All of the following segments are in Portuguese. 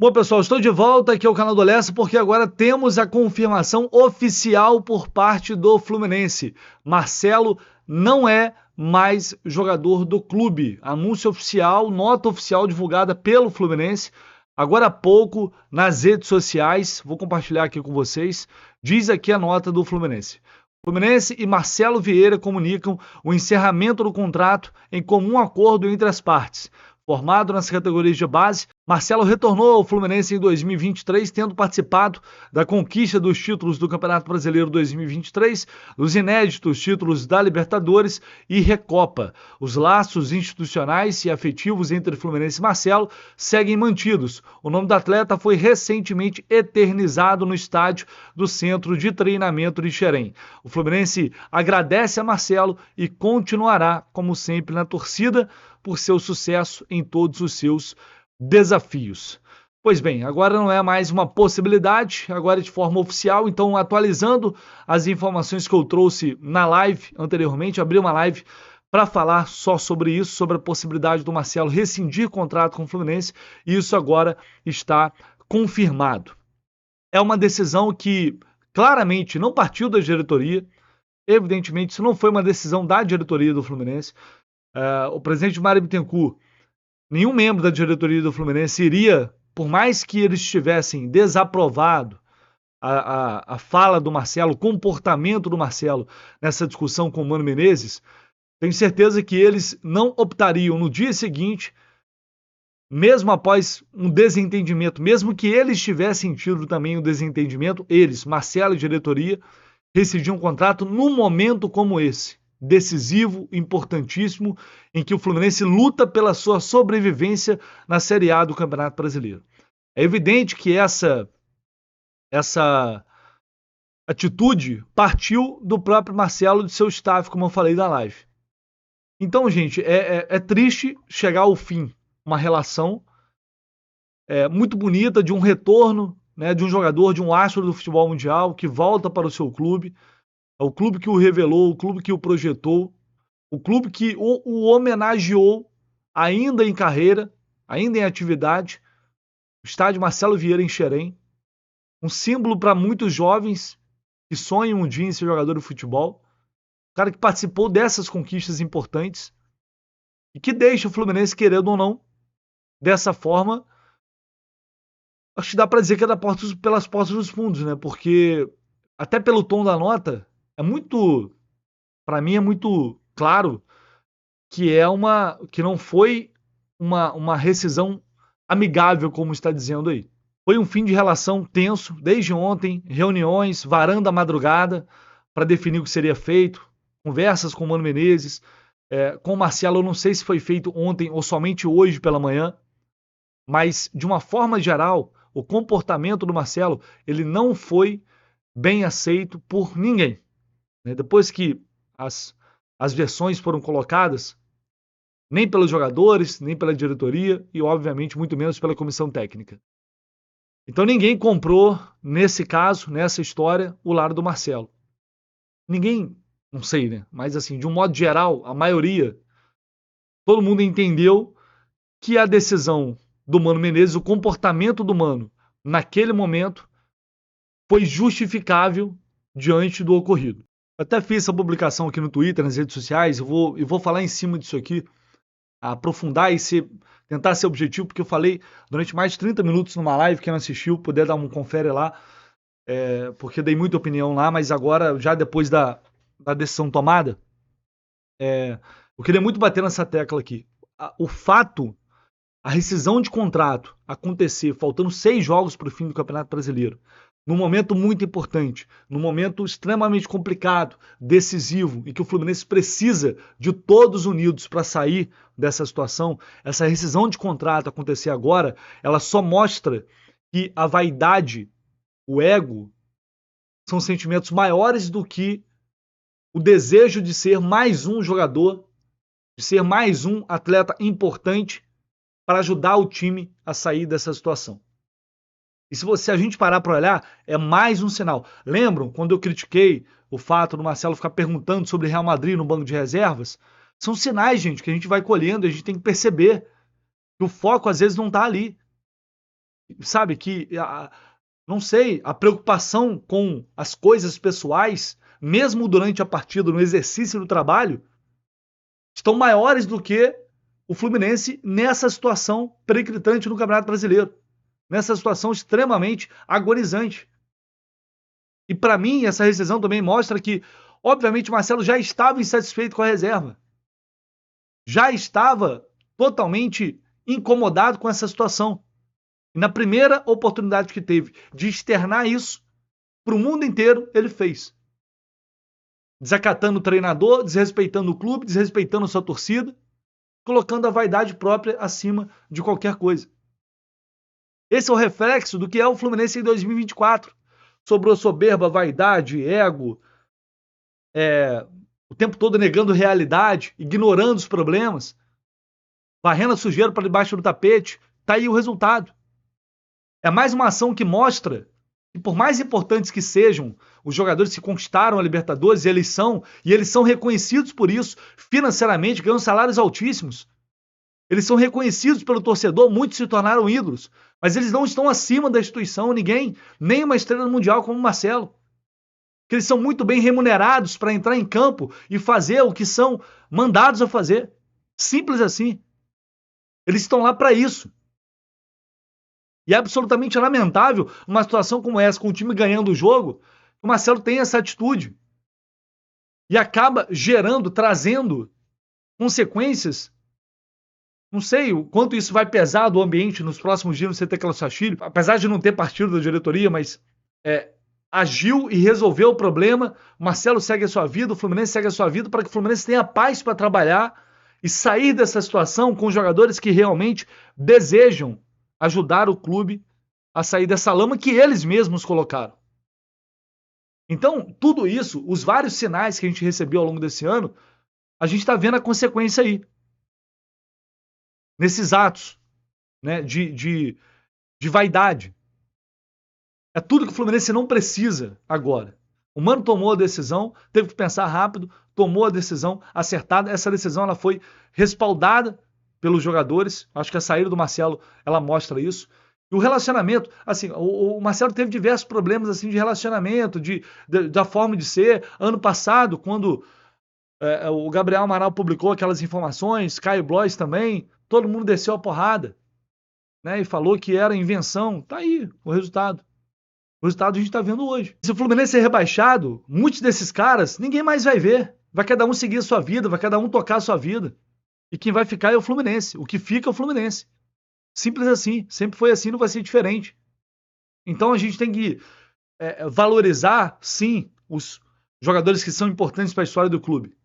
Bom, pessoal, estou de volta aqui ao canal do Lessa porque agora temos a confirmação oficial por parte do Fluminense. Marcelo não é mais jogador do clube. Anúncio oficial, nota oficial divulgada pelo Fluminense. Agora há pouco, nas redes sociais, vou compartilhar aqui com vocês, diz aqui a nota do Fluminense. Fluminense e Marcelo Vieira comunicam o encerramento do contrato em comum acordo entre as partes. Formado nas categorias de base, Marcelo retornou ao Fluminense em 2023, tendo participado da conquista dos títulos do Campeonato Brasileiro 2023, dos inéditos títulos da Libertadores e Recopa. Os laços institucionais e afetivos entre Fluminense e Marcelo seguem mantidos. O nome do atleta foi recentemente eternizado no estádio do Centro de Treinamento de Xerém. O Fluminense agradece a Marcelo e continuará, como sempre, na torcida por seu sucesso em todos os seus desafios. Pois bem, agora não é mais uma possibilidade, agora é de forma oficial, então atualizando as informações que eu trouxe na live anteriormente, abri uma live para falar só sobre isso, sobre a possibilidade do Marcelo rescindir contrato com o Fluminense, e isso agora está confirmado. É uma decisão que claramente não partiu da diretoria, evidentemente isso não foi uma decisão da diretoria do Fluminense. O presidente Mário Bittencourt, nenhum membro da diretoria do Fluminense iria, por mais que eles tivessem desaprovado a fala do Marcelo, o comportamento do Marcelo nessa discussão com o Mano Menezes, tenho certeza que eles não optariam no dia seguinte, mesmo após um desentendimento, mesmo que eles tivessem tido também um desentendimento, eles, Marcelo e diretoria, rescindiam um contrato num momento como esse, decisivo, importantíssimo, em que o Fluminense luta pela sua sobrevivência na Série A do Campeonato Brasileiro. É evidente que essa atitude partiu do próprio Marcelo e do seu staff, como eu falei na live. Então, gente, é triste chegar ao fim uma relação muito bonita de um retorno, né, de um jogador, de um astro do futebol mundial que volta para o seu clube. É o clube que o revelou, o clube que o projetou, o clube que o homenageou ainda em carreira, ainda em atividade. O estádio Marcelo Vieira em Xerém, um símbolo para muitos jovens que sonham um dia em ser jogador de futebol. O cara que participou dessas conquistas importantes e que deixa o Fluminense, querendo ou não, dessa forma, acho que dá para dizer que é pelas portas dos fundos, né? Porque até pelo tom da nota, para mim é muito claro que não foi uma rescisão amigável, como está dizendo aí. Foi um fim de relação tenso, desde ontem, reuniões, varanda à madrugada, para definir o que seria feito, conversas com o Mano Menezes, com o Marcelo, eu não sei se foi feito ontem ou somente hoje pela manhã, mas de uma forma geral, o comportamento do Marcelo, ele não foi bem aceito por ninguém. Depois que as versões foram colocadas, nem pelos jogadores, nem pela diretoria e, obviamente, muito menos pela comissão técnica. Então ninguém comprou, nesse caso, nessa história, o lado do Marcelo. Ninguém, não sei, né? Mas assim, de um modo geral, a maioria, todo mundo entendeu que a decisão do Mano Menezes, o comportamento do Mano, naquele momento, foi justificável diante do ocorrido. Eu até fiz essa publicação aqui no Twitter, nas redes sociais, eu vou falar em cima disso aqui, aprofundar e tentar ser objetivo, porque eu falei durante mais de 30 minutos numa live, quem não assistiu, puder dar um confere lá, porque dei muita opinião lá, mas agora, já depois da decisão tomada, eu queria muito bater nessa tecla aqui. A rescisão de contrato acontecer faltando 6 jogos para o fim do Campeonato Brasileiro, num momento muito importante, num momento extremamente complicado, decisivo, em que o Fluminense precisa de todos unidos para sair dessa situação, essa rescisão de contrato acontecer agora, ela só mostra que a vaidade, o ego, são sentimentos maiores do que o desejo de ser mais um jogador, de ser mais um atleta importante para ajudar o time a sair dessa situação. E se a gente parar para olhar, é mais um sinal. Lembram quando eu critiquei o fato do Marcelo ficar perguntando sobre Real Madrid no banco de reservas? São sinais, gente, que a gente vai colhendo e a gente tem que perceber que o foco às vezes não está ali. sabe, não sei, a preocupação com as coisas pessoais, mesmo durante a partida, no exercício do trabalho, estão maiores do que o Fluminense nessa situação periclitante no Campeonato Brasileiro, nessa situação extremamente agonizante. E para mim, essa rescisão também mostra que, obviamente, o Marcelo já estava insatisfeito com a reserva. Já estava totalmente incomodado com essa situação. E na primeira oportunidade que teve de externar isso para o mundo inteiro, ele fez. Desacatando o treinador, desrespeitando o clube, desrespeitando a sua torcida, colocando a vaidade própria acima de qualquer coisa. Esse é o reflexo do que é o Fluminense em 2024. Sobrou soberba, vaidade, ego, o tempo todo negando realidade, ignorando os problemas, varrendo a sujeira para debaixo do tapete. Tá aí o resultado. É mais uma ação que mostra que, por mais importantes que sejam os jogadores que conquistaram a Libertadores, e eles são reconhecidos por isso, financeiramente, ganham salários altíssimos. Eles são reconhecidos pelo torcedor, muitos se tornaram ídolos, mas eles não estão acima da instituição, ninguém, nem uma estrela mundial como o Marcelo. Que eles são muito bem remunerados para entrar em campo e fazer o que são mandados a fazer. Simples assim. Eles estão lá para isso. E é absolutamente lamentável uma situação como essa, com o time ganhando o jogo, o Marcelo tem essa atitude. E acaba gerando, trazendo consequências. Não sei o quanto isso vai pesar do ambiente nos próximos dias no CT Carlos Castilho, apesar de não ter partido da diretoria, mas agiu e resolveu o problema. O Marcelo segue a sua vida, o Fluminense segue a sua vida, para que o Fluminense tenha paz para trabalhar e sair dessa situação com jogadores que realmente desejam ajudar o clube a sair dessa lama que eles mesmos colocaram. Então, tudo isso, os vários sinais que a gente recebeu ao longo desse ano, a gente está vendo a consequência aí. Nesses atos, né, de vaidade. É tudo que o Fluminense não precisa agora. O Mano tomou a decisão, teve que pensar rápido, tomou a decisão acertada. Essa decisão ela foi respaldada pelos jogadores. Acho que a saída do Marcelo ela mostra isso. E o relacionamento, assim, o Marcelo teve diversos problemas assim de relacionamento, da forma de ser. Ano passado, quando o Gabriel Amaral publicou aquelas informações, Caio Blois também, todo mundo desceu a porrada, né? E falou que era invenção. Tá aí o resultado. O resultado a gente está vendo hoje. Se o Fluminense é rebaixado, muitos desses caras, ninguém mais vai ver. Vai cada um seguir a sua vida, vai cada um tocar a sua vida. E quem vai ficar é o Fluminense. O que fica é o Fluminense. Simples assim. Sempre foi assim, não vai ser diferente. Então a gente tem que valorizar, sim, os jogadores que são importantes para a história do clube.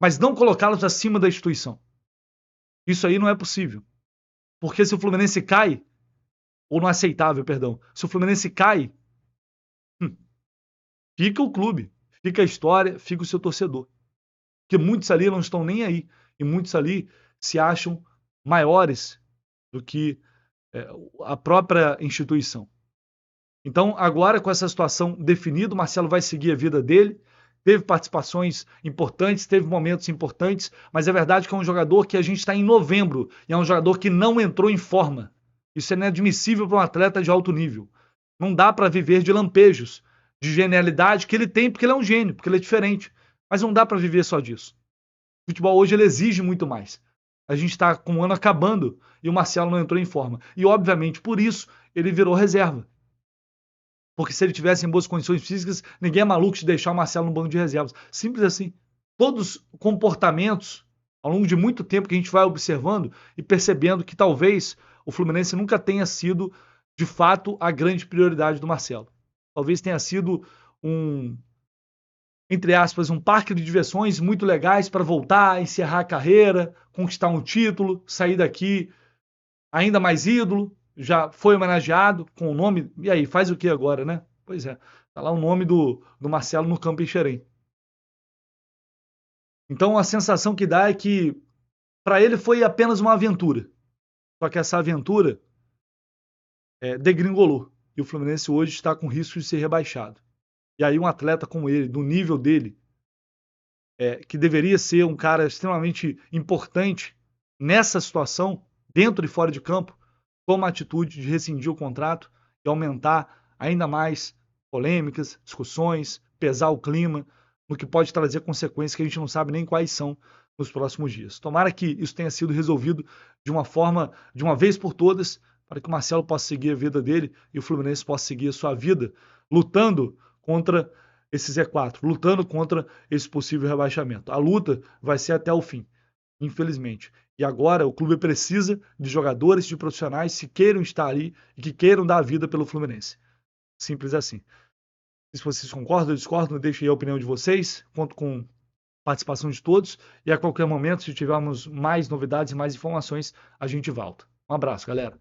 Mas não colocá-los acima da instituição. Isso aí não é possível. Porque se o Fluminense cai, ou não é aceitável, perdão, se o Fluminense cai, fica o clube, fica a história, fica o seu torcedor. Porque muitos ali não estão nem aí. E muitos ali se acham maiores do que a própria instituição. Então, agora com essa situação definida, o Marcelo vai seguir a vida dele. Teve participações importantes, teve momentos importantes, mas é verdade que é um jogador que a gente está em novembro e é um jogador que não entrou em forma. Isso é inadmissível para um atleta de alto nível. Não dá para viver de lampejos, de genialidade que ele tem, porque ele é um gênio, porque ele é diferente. Mas não dá para viver só disso. O futebol hoje ele exige muito mais. A gente está com o ano acabando e o Marcelo não entrou em forma. E, obviamente, por isso, ele virou reserva. Porque se ele tivesse em boas condições físicas, ninguém é maluco de deixar o Marcelo no banco de reservas. Simples assim. Todos os comportamentos, ao longo de muito tempo que a gente vai observando e percebendo que talvez o Fluminense nunca tenha sido, de fato, a grande prioridade do Marcelo. Talvez tenha sido entre aspas, um parque de diversões muito legais para voltar, encerrar a carreira, conquistar um título, sair daqui ainda mais ídolo, já foi homenageado com o nome, e aí, faz o que agora, né? Pois é, tá lá o nome do Marcelo no campo em Xerém. Então a sensação que dá é que para ele foi apenas uma aventura, só que essa aventura degringolou, e o Fluminense hoje está com risco de ser rebaixado. E aí um atleta como ele, do nível dele, que deveria ser um cara extremamente importante nessa situação, dentro e fora de campo, toma a atitude de rescindir o contrato e aumentar ainda mais polêmicas, discussões, pesar o clima, no que pode trazer consequências que a gente não sabe nem quais são nos próximos dias. Tomara que isso tenha sido resolvido de uma forma, de uma vez por todas, para que o Marcelo possa seguir a vida dele e o Fluminense possa seguir a sua vida, lutando contra esse Z4, lutando contra esse possível rebaixamento. A luta vai ser até o fim, infelizmente. E agora o clube precisa de jogadores, de profissionais que queiram estar ali e que queiram dar a vida pelo Fluminense. Simples assim. Se vocês concordam ou discordam, deixem aí a opinião de vocês. Conto com a participação de todos. E a qualquer momento, se tivermos mais novidades e mais informações, a gente volta. Um abraço, galera.